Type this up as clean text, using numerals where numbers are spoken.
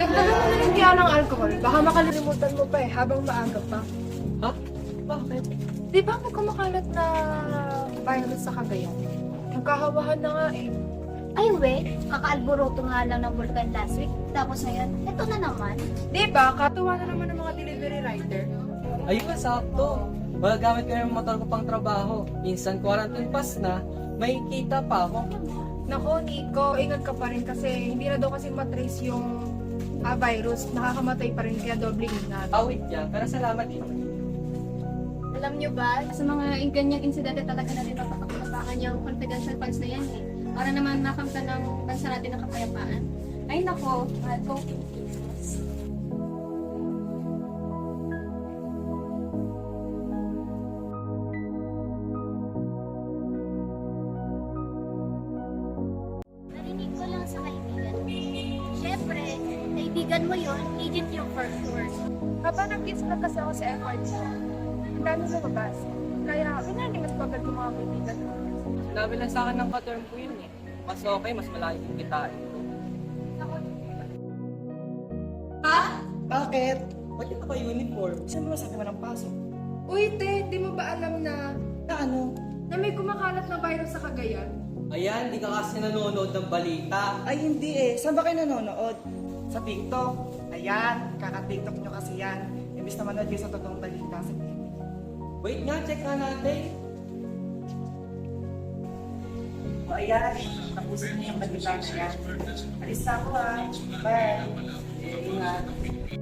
Dagdagan mo na rin kaya ng alcohol. Baka makalimutan mo pa habang maaga pa. Ha? Bakit? Di ba may kumakalat na virus sa Cagayan? Nagkahawahan na nga eh. Ay, we, kakaalboroto nga lang ng vulkan last week. Tapos ngayon, eto na naman. Di ba? Katuwa na naman ng mga delivery rider. Ayun, sakto. Magagamit ko yung motor ko pang trabaho. Minsan quarantine pass na, may kita pa ako. Nako, Nico, ingat ka pa rin kasi hindi na daw kasi matrace yung virus. Nakakamatay pa rin kaya doble ingat. Awit yan, pero salamat din. Alam nyo ba, sa mga ganyang insidente talaga natin mapapakinabangan yung confidential funds na yan eh. Para naman makamtan ng bansa natin ng kapayapaan. Ay nako, go Pilipinas. Narinig ko lang sa kaibigan mo. Siyempre, kaibigan mo yon, agent yung for sure. Habang nag-kiss na kasi ako sa airport mo, ang dami lumabas. Kaya, pinanimas ko agad yung mga kaibigan ko. Sinabi lang sa akin ng ka-term ko yun eh. Mas okay, mas malaki yung kitain ko. Bakit? Ba't yung naka-uniform? Saan mo sabi mo ng pasok? Uy, te, di mo ba alam na Na ano? may kumakalat na virus sa Cagayan? Ayan, di ka kasi nanonood ng balita. Ay hindi eh. Saan ba kayo nanonood? Sa TikTok. Ayan, kaka-TikTok nyo kasi yan. Imbis na manood kayo sa totoong balita sa TV. Wait nga, check nga natin. O ayan, tapusin niyo yung balita na yan. Alis na ako ha. Bye. Ingat.